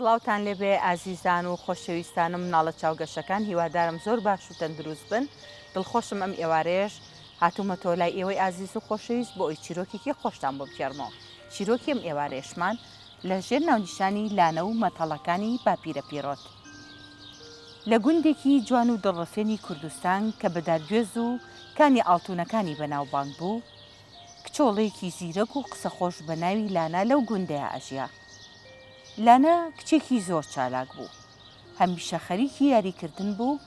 سڵاوتان لێبێ ئازیزان و خۆشەویستانم مناڵە چاوگەشەکان هیوادارم زۆر باش و تەندروست بن دڵخۆشم ئەم ئێوارەیەش هاتوومە تۆ لای ئێوەی ئازیز و خۆشەویست بۆ ئەوی چیرۆکێکی خۆشتان بۆ بکێڕمەوە. چیرۆکی ئەم ئێوارێشمان لە ژێر ناونیشانی لانە و مەتەڵەکانی باپیرە پیرۆت لە گوندێکی جوان و دڵڕفێنی کوردستان کە بەدادگوێز و کانی ئاڵتونەکانی بەناوبانگ بوو، کچۆڵەیەکی زیرەک و قسەخۆش بە ناوی لانا لەو گوندەیە ئەژیا. لانە کچێکی زۆر چالاک بوو، هەمیشە خەریکی یاریکردن بوو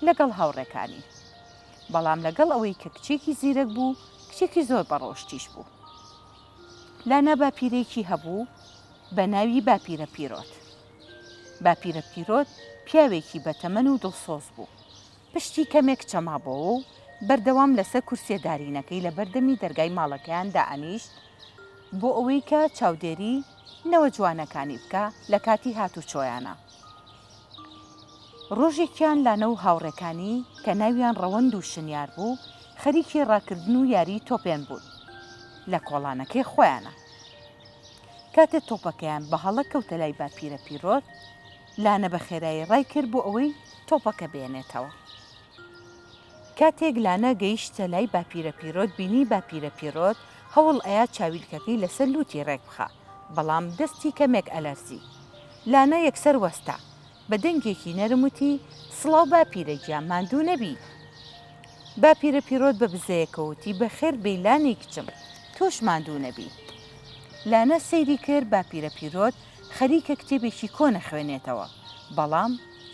لەگەڵ هاوڕێکانی، بەڵام لەگەڵ ئەوەی کە کچێکی زیرەک بوو کچێکی زۆر بەڕۆشتیش بوو. لانا باپیرێکی هەبوو بە ناوی باپیرە پیرۆت. باپیرە پیرۆت پیاوێکی بەتەمەن و دڵسۆز بوو، پشتی کەمێک چەمابەوە و بەردەوام لەسەر کورسێ دارینەکەی لە بەردەمی دەرگای ماڵەکەیان دائەنیشت بۆ ئەوەی کە چاودێری نەوە جوانەکانی بکە لە کاتی هاتوچۆیانە. ڕۆژێکیان لانە و هاوڕێکانی کە ناویان ڕەوەند و شنیار بوو خەریکی ڕاکردن و یاری تۆپێن بوون لە کۆڵانەکەی خۆیانە. کاتێک تۆپەکەیان بە هەڵە کەوتە لای باپیرە پیرۆت، لانە بە خێرایی ڕای کرد بۆ ئەوەی تۆپەکە بێنێتەوە. کاتێک لانە گەیشتە لای باپیرە پیرۆت بینی باپیرە پیرۆت هەوڵ ئەیا چاویلکەکەی لەسەر لوتی ڕێک بخە، بەڵام دەستی کەمێک ئەلەرزی. لانە یەکسەر وەستا بە دەنگێکی نەرموتی سڵاو باپیرە گیان، ماندوو نەبی. باپیرە پیرۆت بە بزەیەکەوتی بە خێر بەیلانی کچم، تۆش ماندوو نەبی. لانە سەیری کرد باپیرە پیرۆت خەریکە کتێبێکی کۆنە خوێنێتەوە، بەڵام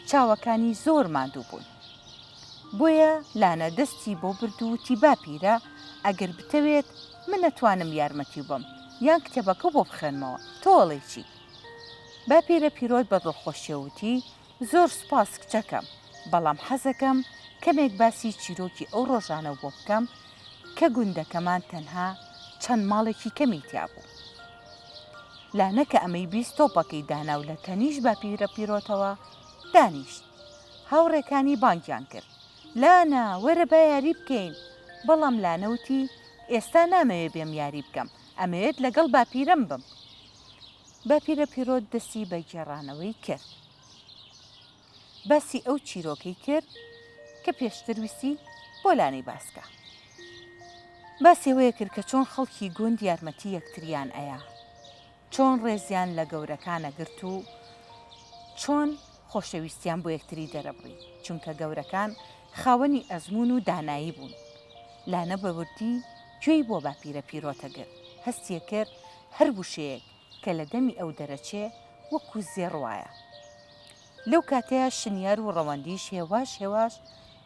چاوەکانی زۆر ماندوو بوون. بۆیە لانە دەستی بۆ برد و وتی باپیرە ئەگەر بتەوێت من نەتوانم یارمەتی بم یان کتێبەکە بۆ بخێنمەوە، تۆڵی چی؟ باپیرە پیرۆت بە دڵخۆشیەوتی زۆر سوپاس کچەکەم، بەڵام حەزەکەم کەمێک باسی چیرۆکی ئەو ڕۆژانە بۆ بکەم کە گوندەکەمان تەنها چەند ماڵێکی کەمی تیا بوو. لانە کە ئەمەی بیست تۆپەکەی دانا و لە تەنیش باپیرە پیرۆتەوە دانیشت. هاوڕێکانی بانگیان کرد لانە وەرە با یاری بکەین، بەڵام لانەوتی ئێستا نامەوێت بێم یاری بکەم، ئەمەوێت لەگەڵ باپیرەم بم. باپیرە پیرۆت دەستی بە گێڕانەوەی کرد، باسی ئەو چیرۆکەی کرد کە پێشتر ویستی بۆ لانەی باسکە. باسی ئەوەیە کرد کە چۆن خەڵکی گوند یارمەتی یەکتریان ئەیە، چۆن ڕێزیان لە گەورەکانە گرت و چۆن خۆشەویستیان بۆ یەکتری دەرەبڕی، چونکە گەورەکان خاوەنی ئەزمون و دانایی بوون. لانە بەوردی گوێی بۆ باپیرە پیرۆتە گرت، هەستیە کرد هەر وشەیەک کە لە دەمی ئەو دەرەچێ وەکو زێڕ وایە. لەو کاتەیە شنیار و ڕەوەندیش هێواش هێواش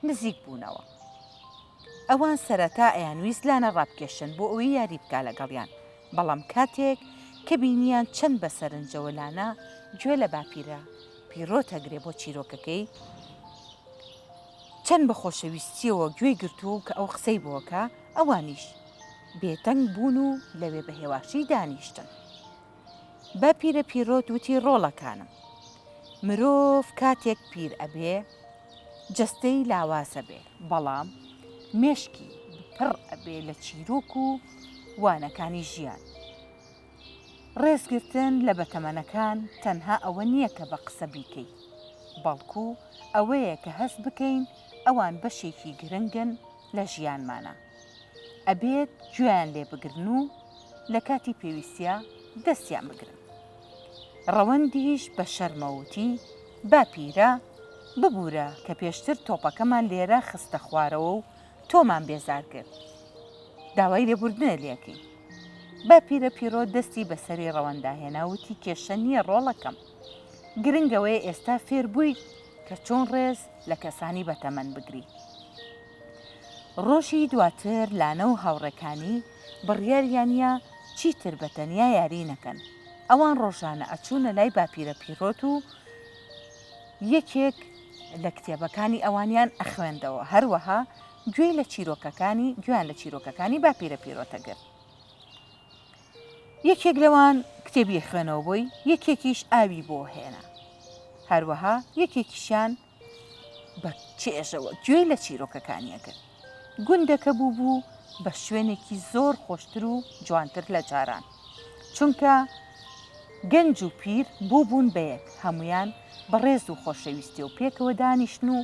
نزیک بوونەوە. ئەوان سەرەتا ئەیانویست لانە ڕابکێشن بۆ ئەوەی یاری بکا لەگەڵیان، بەڵام کاتێک کە بینیان چەند بەسەرنجەوە لانە گوێ لە باپیرە پیرۆت هەگرێ بۆ چیرۆکەکەی، چەند بە خۆشەویستیەوە گوێی گرتووە کە ئەو قسەی بۆکە، ئەوانیش بێتەنگ بوون و لەوێ بە هێواشی دانیشتن. باپیرە پیرۆت وتی ڕۆڵەکانم، مرۆڤ کاتێک پیر ئەبێ جەستەی لاوازە بێ، بەڵام مێشکی پڕ ئەبێ لە چیرۆک و وانەکانی ژیان. ڕێزگرتن لە بەتەمەنەکان تەنها ئەوە نییە کە بە قسە بیکەی، بەڵکو ئەوەیە کە هەست بکەین ئەوان بەشێکی گرنگن لە ژیانمانە، ئەبێت گوێیان لێ بگرن و لە کاتی پێویستیە دەستیان بگرن. ڕەوەندیش بە شەرمەوتی باپیرە ببوورە کە پێشتر تۆپەکەمان لێرە خستە خوارەوە و تۆمان بێزار کرد، داوای لێبوردنە لێکەی. باپیرە پیرۆت دەستی بەسەری ڕەوەنداهێناوتی کێشە نییە ڕۆڵەکەم، گرنگەوەی ئێستا فێر بووی کە چۆن ڕێز لە کەسانی بەتەمەن بگری. ڕۆژی دواتر لانە و هاوڕێکانی بڕیاریانە چیتر بەتەنیا یاری نەکەن. ئەوان ڕۆژانە ئەچوونە لای باپیرە پیرۆت و یەکێک لە کتێبەکانی ئەوانیان ئەخوێندەوە، هەروەها گوێیان لە چیرۆکەکانی باپیرە پیرۆتە گرت. یەکێک لەوان کتێبی خوێنەوە بووی، یەکێکیش ئاوی بۆ هێنا، هەروەها یەکێکیشیان بە چێژەوە گوێی لە چیرۆکەکانیە کرد. گوندەکە بوو بە شوێنێکی زۆر خۆشتر و جوانتر لە جاران، چونکە گەنج و پیر بوون بەیەک هەمویان بەڕێز و خۆشەویستی و پێکەوە دانیشتن و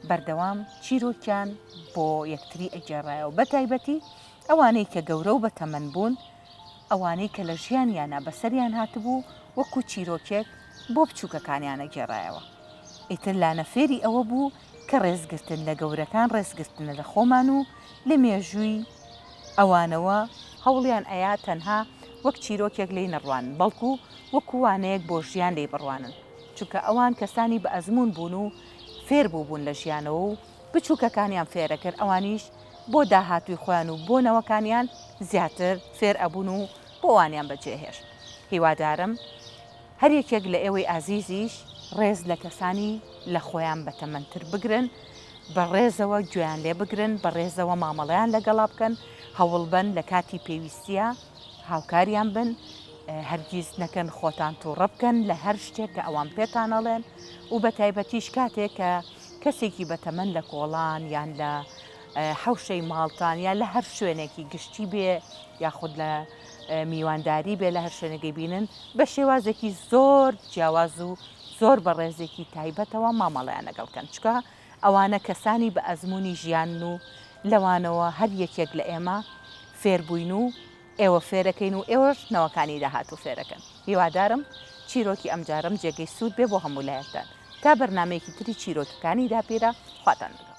بەردەوام چیرۆکیان بۆ یەکتری ئەگێڕایەوە بە تایبەتی ئەوانەی کە گەورە و بەتەمەن بوون ئەوانەی کە لە ژیانیانە بەسەریان هاتبوو وەکو چیرۆکێک بۆ بچووکەکانیانە گێڕایەوە. ئیتر لانەفێری ئەوە بوو کە ڕێزگرتن لە گەورەکان ڕێزگرتنە لە خۆمان و لە مێژووی ئەوانەوە هەوڵیان ئەیا تەنها وەک چیرۆکێک لی نەڕوان بەڵکو وەکووانەیەک بۆ ژیان لێ بڕوانن چونکە ئەوان کەسانی بە ئەزمون بوون و فێر بوون لە ژیانەوە و بچووکەکانیان فێرەکرد ئەوانیش بۆ داهاتوی خۆیان و بۆ نەوەکانیان زیاتر فێر ئەبوون و بۆوانیان بەجێهێشت. هیوادارم هەر یەکێک لە ئێوەی ئازیزیش ڕێز لە کەسانی لە خۆیان بەتەمەنتر بگرن بە ڕێزەوە گوێیان لێ بگرن بە ڕێزەوە مامەڵەیان لەگەڵا بکەن هەوڵبن لە کاتی پێویستیە هاوکاریان بن هەرگیز نەکەن خۆتان تووڕە بکەن لە هەر شتێک کە ئەوان پێتانەڵێن و بە تایبەتیش کاتێک کە کەسێکی بەتەمەن لە کۆڵان یان لە حەوشەی ماڵتان یان لە هەر شوێنێکی گشتی بێ یاخود لە میوانداری بێ لە هەر شوێنەکەی بینن بە شێوازێکی زۆر جیاواز و زۆر بە ڕێزێکی تایبەتەوە مامەڵەیان لەگەڵکەن چکە ئەوانە کەسانی بە ئەزمموی ژیان و لەوانەوە هەر یەکێک لە ئێمە فێربووین و ئێوە فێرەکەین و ئێوەش نەوەکانی داهات و فێرەکەن. هیوادارم چیرۆکی ئەمجارم جێگەی سوود بێ بۆ هەموو لایەکتان تا بەرنمەیەکی تری چیرۆکەکانی داپێرە خواتان لەگەڵ.